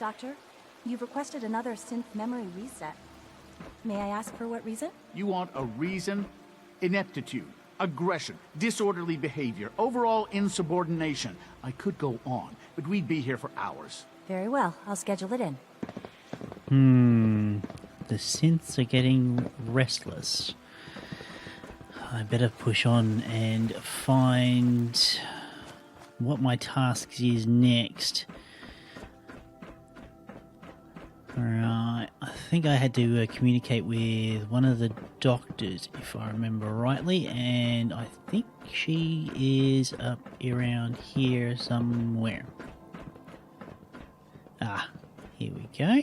Doctor, you've requested another synth memory reset. May I ask for what reason? You want a reason? Ineptitude, aggression, disorderly behavior, overall insubordination. I could go on, but we'd be here for hours. Very well, I'll schedule it in. The synths are getting restless. I better push on and find what my task is next. Alright, I think I had to communicate with one of the doctors, if I remember rightly, and I think she is up around here somewhere. Ah, here we go.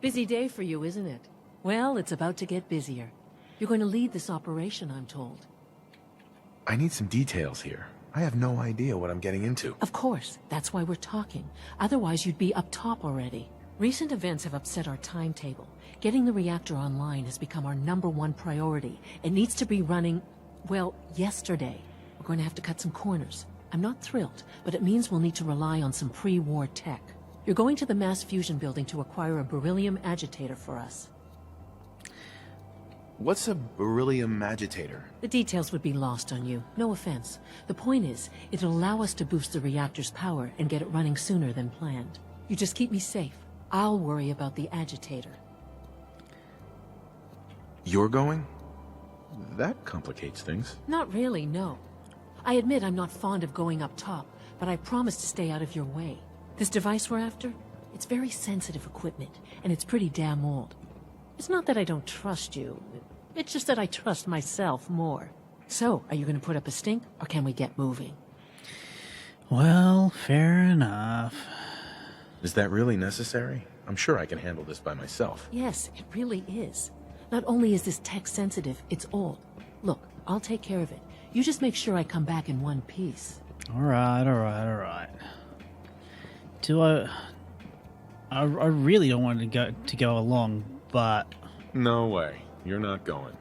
Busy day for you, isn't it? Well, it's about to get busier. You're going to lead this operation, I'm told. I need some details here. I have no idea what I'm getting into. Of course, that's why we're talking. Otherwise, you'd be up top already. Recent events have upset our timetable. Getting the reactor online has become our #1 priority. It needs to be running, well, yesterday. We're going to have to cut some corners. I'm not thrilled, but it means we'll need to rely on some pre-war tech. You're going to the mass fusion building to acquire a beryllium agitator for us. What's a beryllium agitator? The details would be lost on you. No offense. The point is, it'll allow us to boost the reactor's power and get it running sooner than planned. You just keep me safe. I'll worry about the agitator. You're going? That complicates things. Not really, no. I admit I'm not fond of going up top, but I promise to stay out of your way. This device we're after? It's very sensitive equipment, and it's pretty damn old. It's not that I don't trust you. It's just that I trust myself more. So, are you going to put up a stink, or can we get moving? Well, fair enough. Is that really necessary? I'm sure I can handle this by myself. Yes, it really is. Not only is this tech sensitive, it's old. Look, I'll take care of it. You just make sure I come back in one piece. Alright. I really don't want to go along, but... No way. You're not going.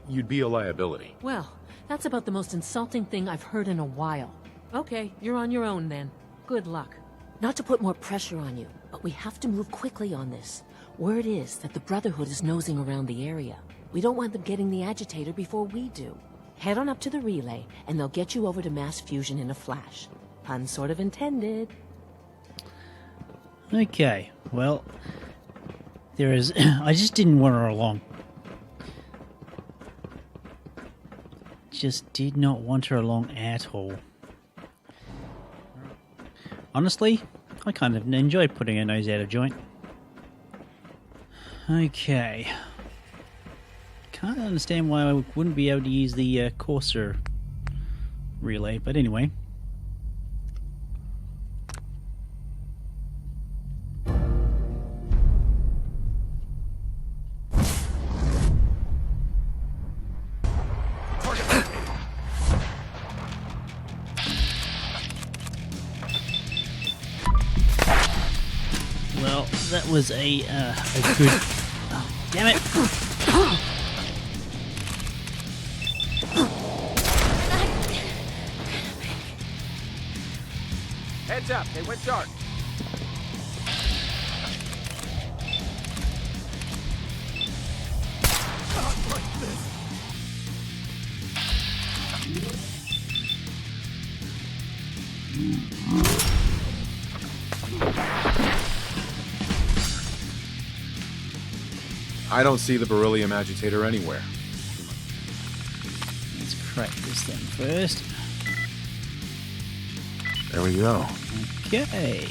You'd be a liability. Well, that's about the most insulting thing I've heard in a while. Okay, you're on your own then. Good luck. Not to put more pressure on you, but we have to move quickly on this. Word is that the Brotherhood is nosing around the area. We don't want them getting the agitator before we do. Head on up to the relay, and they'll get you over to mass fusion in a flash. Pun sort of intended. Okay, well, there is... I just didn't want her along. Just did not want her along at all. Honestly, I kind of enjoy putting her nose out of joint. Okay. Can't understand why I wouldn't be able to use the Corsair relay, but anyway. Well, that was a good... Oh, damn it! Heads up, they went dark. I don't see the beryllium agitator anywhere. Let's crack this thing first. There we go. Okay.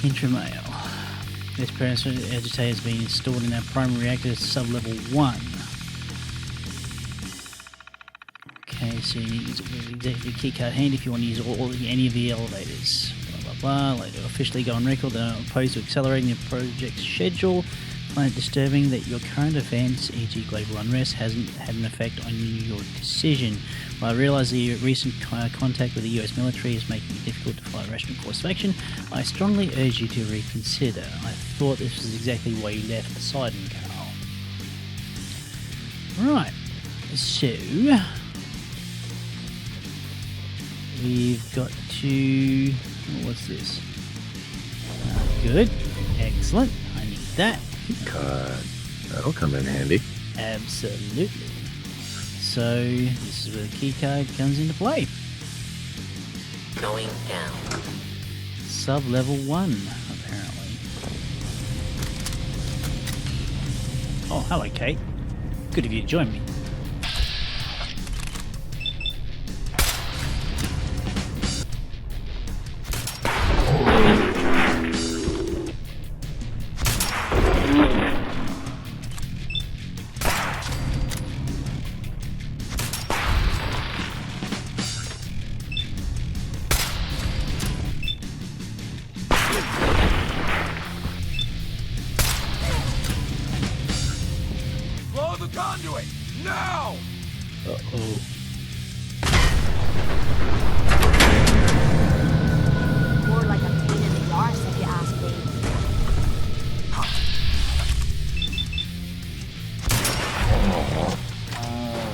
Intramail. This parasite agitator has been installed in our primary reactor sub-level 1. Okay, so you need to use the keycard hand if you want to use any of the elevators. Blah blah blah. Later, officially go on record that I'm opposed to accelerating the project's schedule. I find it disturbing that your current events, e.g. global unrest, hasn't had an effect on your decision. While I realise the recent contact with the US military is making it difficult to follow a rational course of action, I strongly urge you to reconsider. I thought this was exactly why you left Poseidon, Carl. Right, so... we've got to What's this? Good. Excellent. I need that. God, that'll come in handy. Absolutely. So this is where the key card comes into play. Going down. Sub-level 1, apparently. Oh, hello, Kate. Good of you to join me. Blow the conduit! Now! Uh-oh. More like a pain in the arse, if you ask me.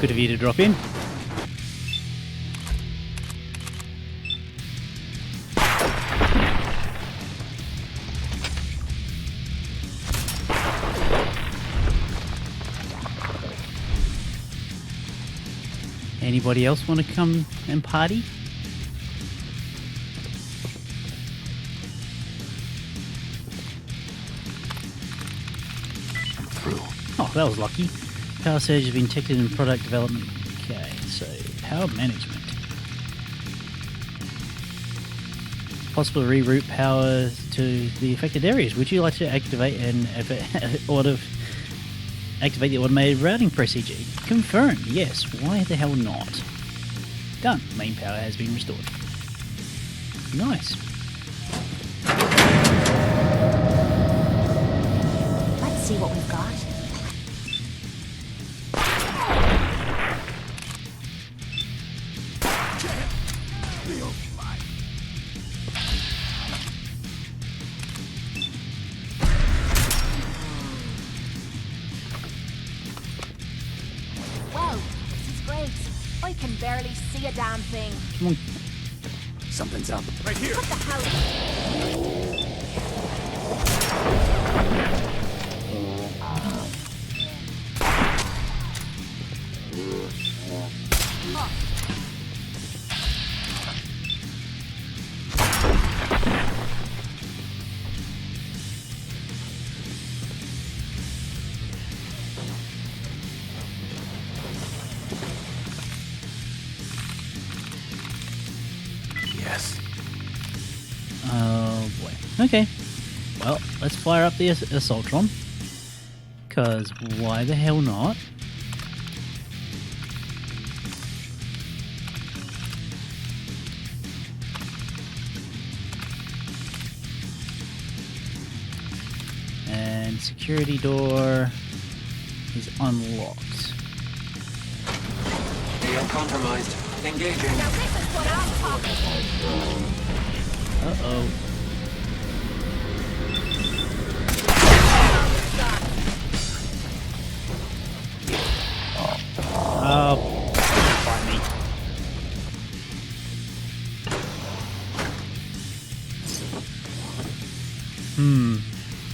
Good of you to drop in. Anybody else want to come and party? Oh, that was lucky. Power surge has been detected in product development. Okay, so power management. Possible to reroute power to the affected areas. Would you like to activate activate the automated routing procedure? Confirmed. Yes. Why the hell not? Done. Main power has been restored. Nice. Let's see what we've got. Wow, this is great. I can barely see a damn thing. Come on. Something's up. Right here! What the hell? Yes. Oh boy. Okay. Well, let's fire up the Assaultron. Because why the hell not? And security door is unlocked. Field compromised. Engaging. Now this is what I'm talking about. Uh-oh. Oh, fight me.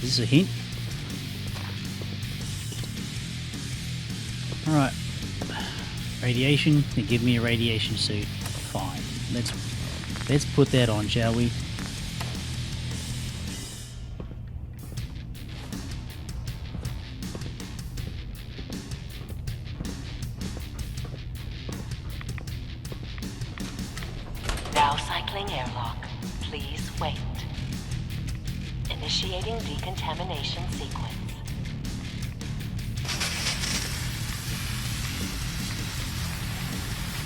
Is this a hint? Alright. Radiation, they give me a radiation suit. Fine. Let's put that on, shall we? Now cycling airlock. Please wait. Initiating decontamination sequence.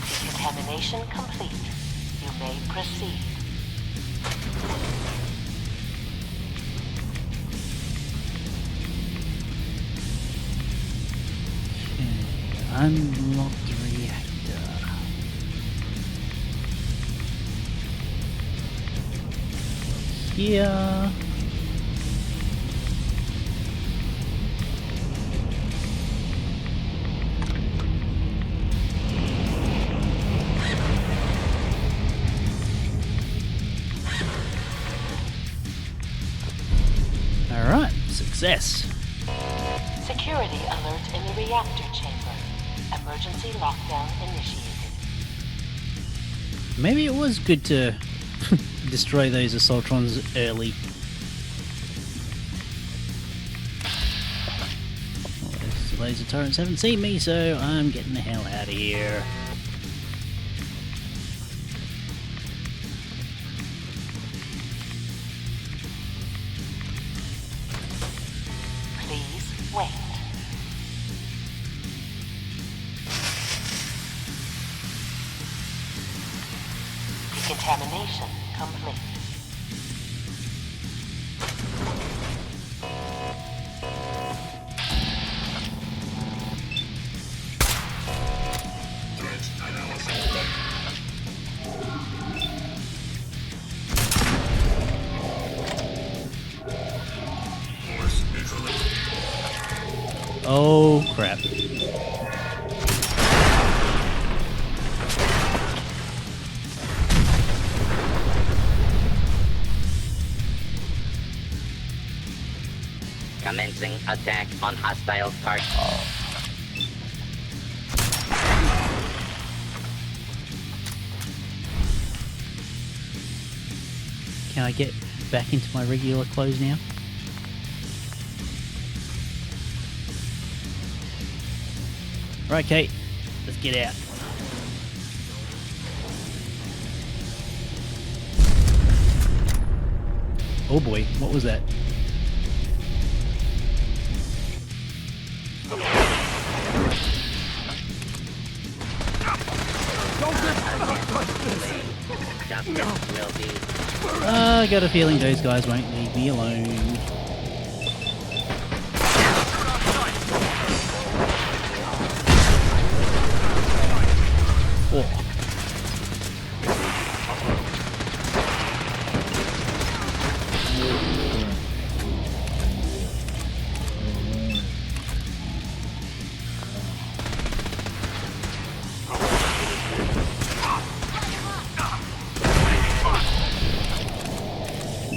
Decontamination complete. You may proceed. Unlock the reactor. Here. Success. Security alert in the reactor chamber. Emergency lockdown initiated. Maybe it was good to destroy those assaultrons early. Well, those laser turrets haven't seen me, so I'm getting the hell out of here. Please wait. Decontamination complete. Oh crap. Commencing attack on hostile target. Can I get back into my regular clothes now? Right, Kate, let's get out. Oh boy, what was that? Justice will be. I got a feeling those guys won't leave me alone. Oh.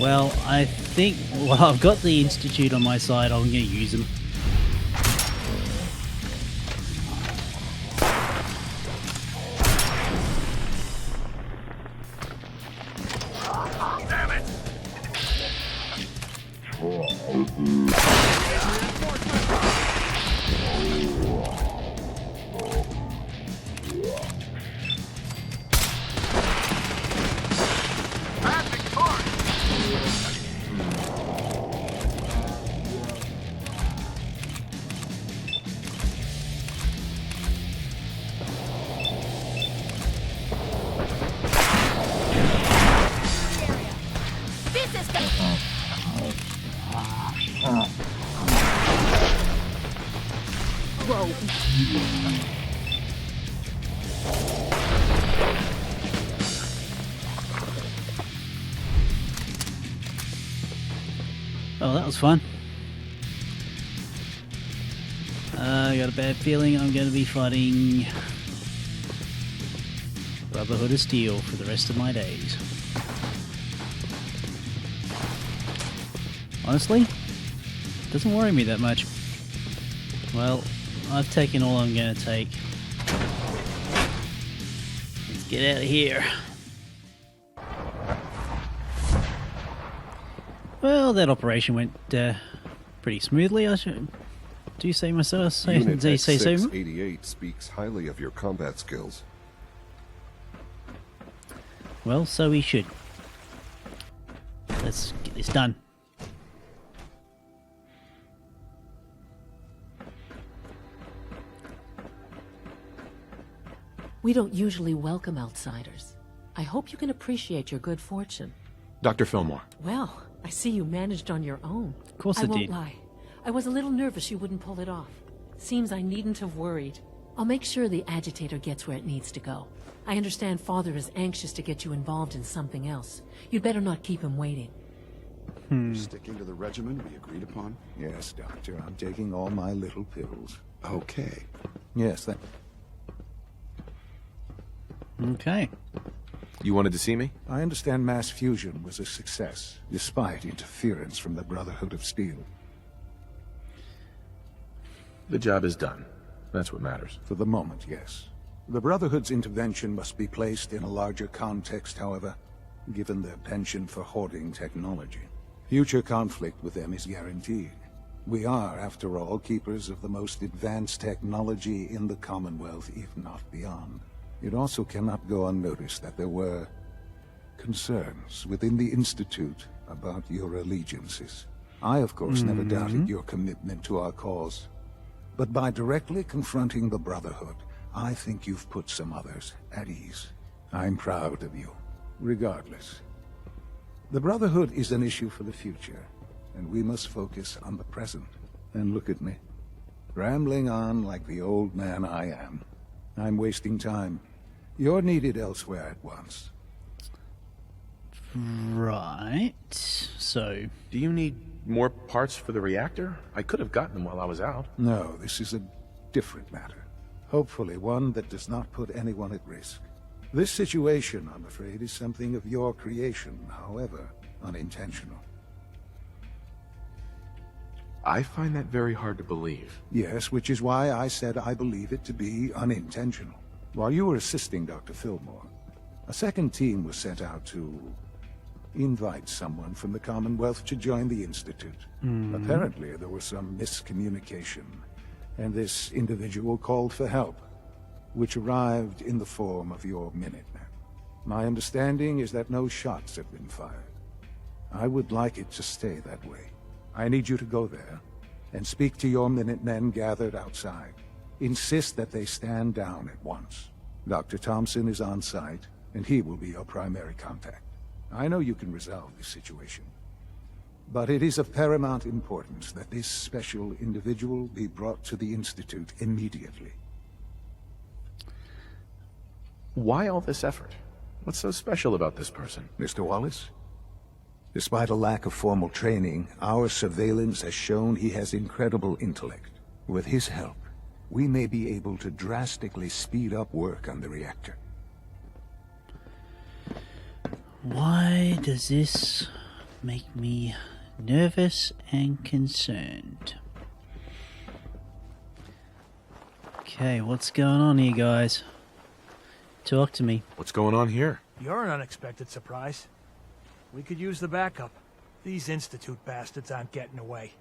Well, I think, well, I've got the Institute on my side, I'm going to use them. Oh, that was fun. I got a bad feeling I'm going to be fighting Brotherhood of Steel for the rest of my days. Honestly, it doesn't worry me that much. Well, I've taken all I'm going to take. Let's get out of here. Well, that operation went pretty smoothly. I should do say myself. Say Unit so. X688 speaks highly of your combat skills. Well, so we should. Let's get this done. We don't usually welcome outsiders. I hope you can appreciate your good fortune. Dr. Fillmore. Well, I see you managed on your own. Of course I won't did. lie. I was a little nervous you wouldn't pull it off. Seems I needn't have worried. I'll make sure the agitator gets where it needs to go. I understand Father is anxious to get you involved in something else. You'd better not keep him waiting. Sticking to the regimen we agreed upon? Yes, Doctor. I'm taking all my little pills. Okay. Yes, that... Okay. You wanted to see me? I understand mass fusion was a success, despite interference from the Brotherhood of Steel. The job is done. That's what matters. For the moment, yes. The Brotherhood's intervention must be placed in a larger context, however, given their penchant for hoarding technology. Future conflict with them is guaranteed. We are, after all, keepers of the most advanced technology in the Commonwealth, if not beyond. It also cannot go unnoticed that there were concerns within the Institute about your allegiances. I, of course, never doubted your commitment to our cause. But by directly confronting the Brotherhood, I think you've put some others at ease. I'm proud of you, regardless. The Brotherhood is an issue for the future, and we must focus on the present. And look at me, rambling on like the old man I am. I'm wasting time. You're needed elsewhere at once. Right. So... Do you need more parts for the reactor? I could have gotten them while I was out. No, this is a different matter. Hopefully one that does not put anyone at risk. This situation, I'm afraid, is something of your creation, however unintentional. I find that very hard to believe. Yes, which is why I said I believe it to be unintentional. While you were assisting Dr. Fillmore, a second team was sent out to invite someone from the Commonwealth to join the Institute. Apparently, there was some miscommunication, and this individual called for help, which arrived in the form of your Minutemen. My understanding is that no shots have been fired. I would like it to stay that way. I need you to go there and speak to your Minutemen gathered outside. Insist that they stand down at once. Dr. Thompson is on site, and he will be your primary contact. I know you can resolve this situation, but it is of paramount importance that this special individual be brought to the Institute immediately. Why all this effort? What's so special about this person? Mr. Wallace? Despite a lack of formal training, our surveillance has shown he has incredible intellect. With his help, we may be able to drastically speed up work on the reactor. Why does this make me nervous and concerned? Okay, what's going on here, guys? Talk to me. What's going on here? You're an unexpected surprise. We could use the backup. These Institute bastards aren't getting away.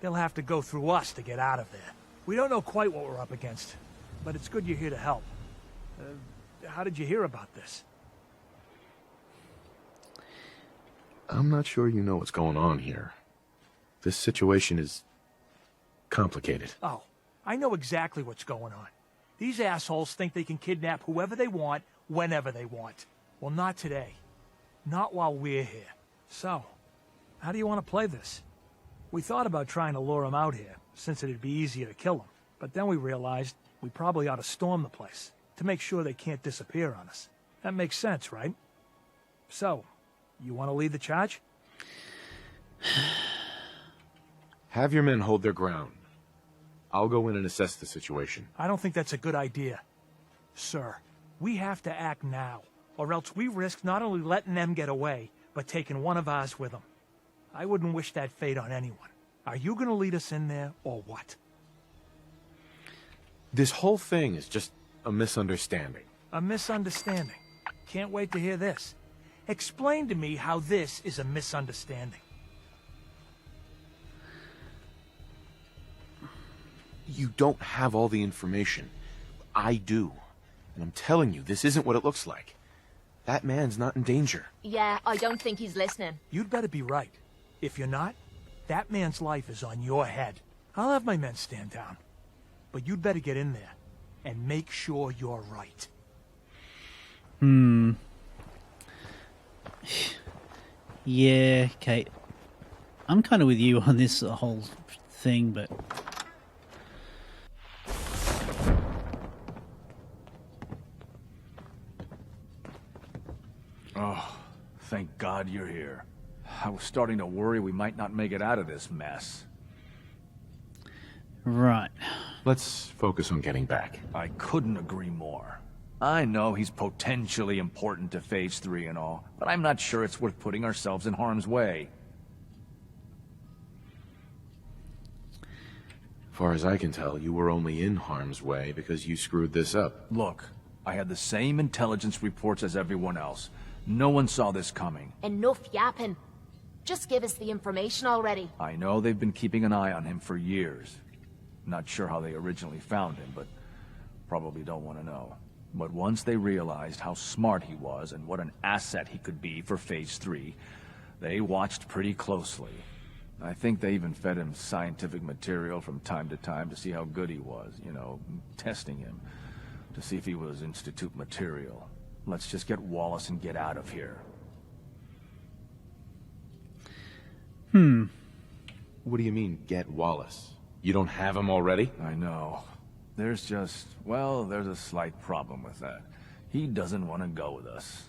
They'll have to go through us to get out of there. We don't know quite what we're up against, but it's good you're here to help. How did you hear about this? I'm not sure you know what's going on here. This situation is complicated. Oh, I know exactly what's going on. These assholes think they can kidnap whoever they want, whenever they want. Well, not today. Not while we're here. So, how do you want to play this? We thought about trying to lure them out here, since it'd be easier to kill them. But then we realized we probably ought to storm the place, to make sure they can't disappear on us. That makes sense, right? So, you want to lead the charge? Have your men hold their ground. I'll go in and assess the situation. I don't think that's a good idea. Sir, we have to act now, or else we risk not only letting them get away, but taking one of ours with them. I wouldn't wish that fate on anyone. Are you going to lead us in there, or what? This whole thing is just a misunderstanding. A misunderstanding? Can't wait to hear this. Explain to me how this is a misunderstanding. You don't have all the information. I do. And I'm telling you, this isn't what it looks like. That man's not in danger. Yeah, I don't think he's listening. You'd better be right. If you're not, that man's life is on your head. I'll have my men stand down. But you'd better get in there and make sure you're right. Yeah, okay. I'm kind of with you on this whole thing, but... Oh, thank God you're here. I was starting to worry we might not make it out of this mess. Right. Let's focus on getting back. I couldn't agree more. I know he's potentially important to Phase 3 and all, but I'm not sure it's worth putting ourselves in harm's way. Far as I can tell, you were only in harm's way because you screwed this up. Look, I had the same intelligence reports as everyone else. No one saw this coming. Enough yapping. Just give us the information already. I know they've been keeping an eye on him for years. Not sure how they originally found him, but probably don't want to know. But once they realized how smart he was and what an asset he could be for Phase 3, they watched pretty closely. I think they even fed him scientific material from time to time to see how good he was, you know, testing him, to see if he was Institute material. Let's just get Wallace and get out of here. What do you mean, get Wallace? You don't have him already? I know. There's just, well, there's a slight problem with that. He doesn't want to go with us.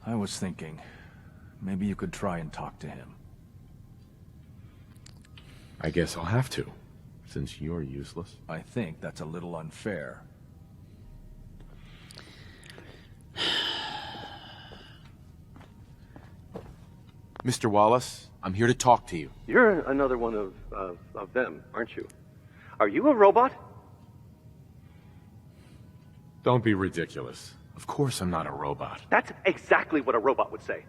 I was thinking, maybe you could try and talk to him. I guess I'll have to, since you're useless. I think that's a little unfair. Mr. Wallace, I'm here to talk to you. You're another one of them, aren't you? Are you a robot? Don't be ridiculous. Of course I'm not a robot. That's exactly what a robot would say.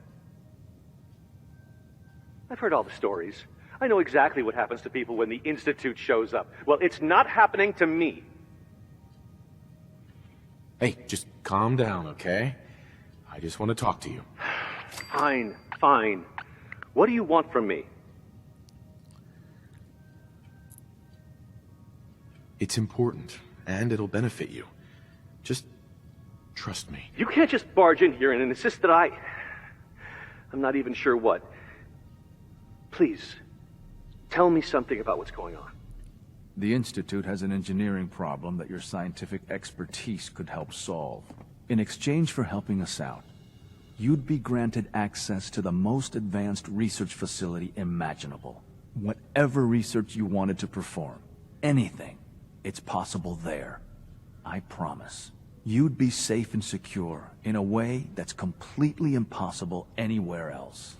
I've heard all the stories. I know exactly what happens to people when the Institute shows up. Well, it's not happening to me. Hey, just calm down, okay? I just want to talk to you. Fine, fine. What do you want from me? It's important, and it'll benefit you. Just trust me. You can't just barge in here and insist that I'm not even sure what. Please, tell me something about what's going on. The Institute has an engineering problem that your scientific expertise could help solve. In exchange for helping us out, you'd be granted access to the most advanced research facility imaginable. Whatever research you wanted to perform, anything, it's possible there. I promise. You'd be safe and secure in a way that's completely impossible anywhere else.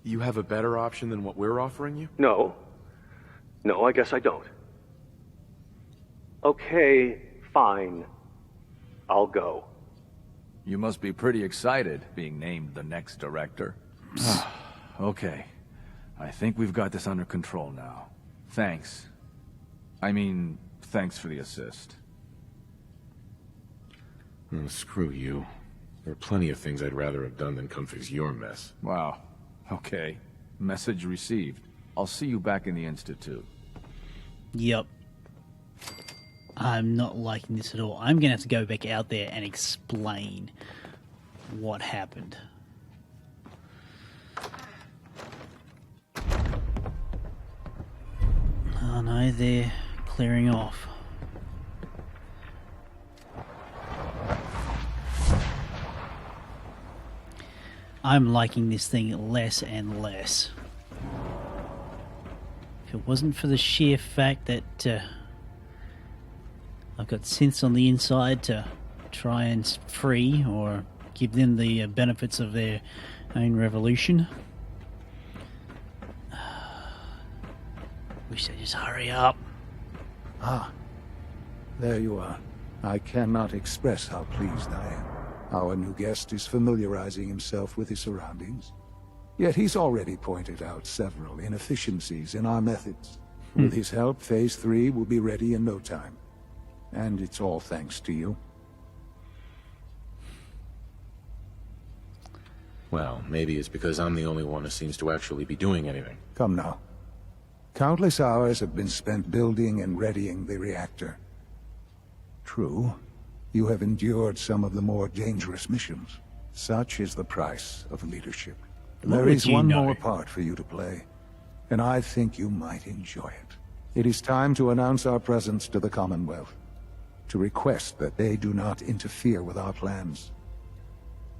You have a better option than what we're offering you? No. No, I guess I don't. Okay, fine. I'll go. You must be pretty excited being named the next director. Okay. I think we've got this under control now. Thanks. I mean, thanks for the assist. Oh, screw you. There are plenty of things I'd rather have done than come fix your mess. Wow. Okay. Message received. I'll see you back in the Institute. Yep. I'm not liking this at all. I'm going to have to go back out there and explain what happened. Oh no, they're clearing off. I'm liking this thing less and less. If it wasn't for the sheer fact that I've got synths on the inside to try and free or give them the benefits of their own revolution. Wish they'd just hurry up. Ah, there you are. I cannot express how pleased I am. Our new guest is familiarizing himself with his surroundings. Yet he's already pointed out several inefficiencies in our methods. With his help, Phase 3 will be ready in no time. And it's all thanks to you. Well, maybe it's because I'm the only one who seems to actually be doing anything. Come now. Countless hours have been spent building and readying the reactor. True, you have endured some of the more dangerous missions. Such is the price of leadership. There is one more part for you to play, and I think you might enjoy it. It is time to announce our presence to the Commonwealth, to request that they do not interfere with our plans.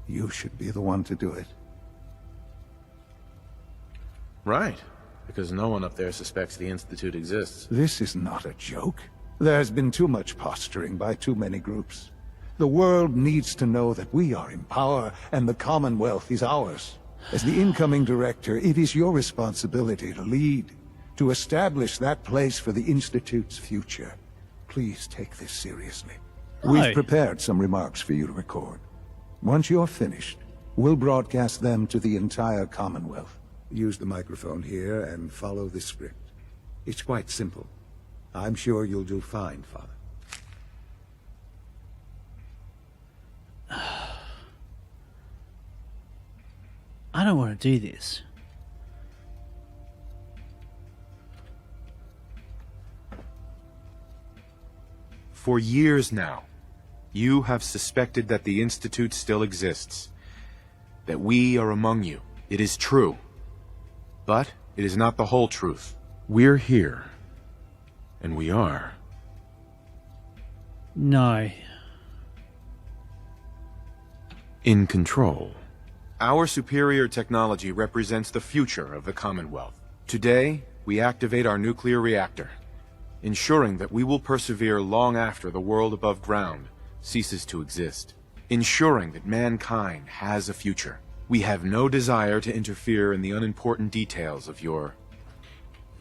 You should be the one to do it. Right, because no one up there suspects the Institute exists. This is not a joke. There's been too much posturing by too many groups. The world needs to know that we are in power and the Commonwealth is ours. As the incoming director, it is your responsibility to lead, to establish that place for the Institute's future. Please take this seriously. We've prepared some remarks for you to record. Once you're finished, we'll broadcast them to the entire Commonwealth. Use the microphone here and follow this script. It's quite simple. I'm sure you'll do fine, Father. I don't want to do this. For years now, you have suspected that the Institute still exists. That we are among you. It is true. But it is not the whole truth. We're here. And we are. No. In control. Our superior technology represents the future of the Commonwealth. Today, we activate our nuclear reactor, ensuring that we will persevere long after the world above ground ceases to exist. Ensuring that mankind has a future. We have no desire to interfere in the unimportant details of your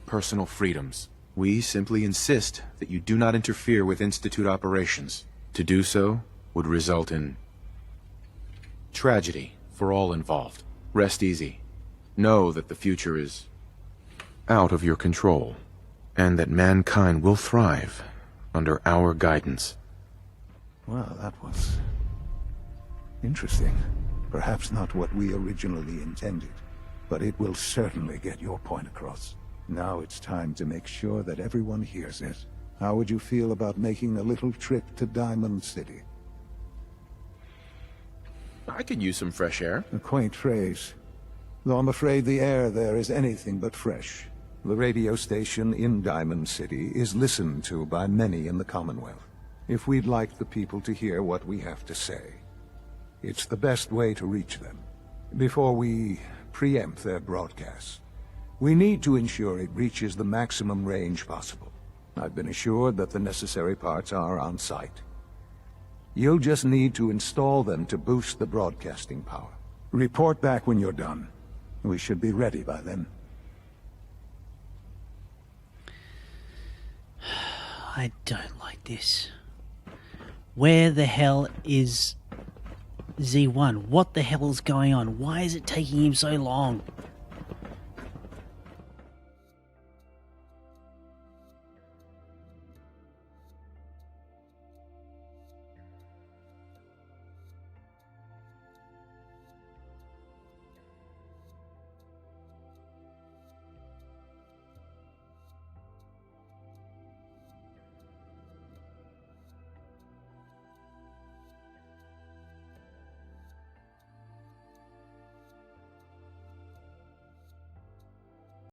personal freedoms. We simply insist that you do not interfere with Institute operations. To do so would result in tragedy for all involved. Rest easy. Know that the future is out of your control, and that mankind will thrive under our guidance. Well, that was interesting. Perhaps not what we originally intended, but it will certainly get your point across. Now it's time to make sure that everyone hears it. How would you feel about making a little trip to Diamond City? I could use some fresh air. A quaint phrase, though I'm afraid the air there is anything but fresh. The radio station in Diamond City is listened to by many in the Commonwealth. If we'd like the people to hear what we have to say, it's the best way to reach them. Before we preempt their broadcasts, we need to ensure it reaches the maximum range possible. I've been assured that the necessary parts are on site. You'll just need to install them to boost the broadcasting power. Report back when you're done. We should be ready by then. I don't like this. Where the hell is Z1? What the hell is going on? Why is it taking him so long?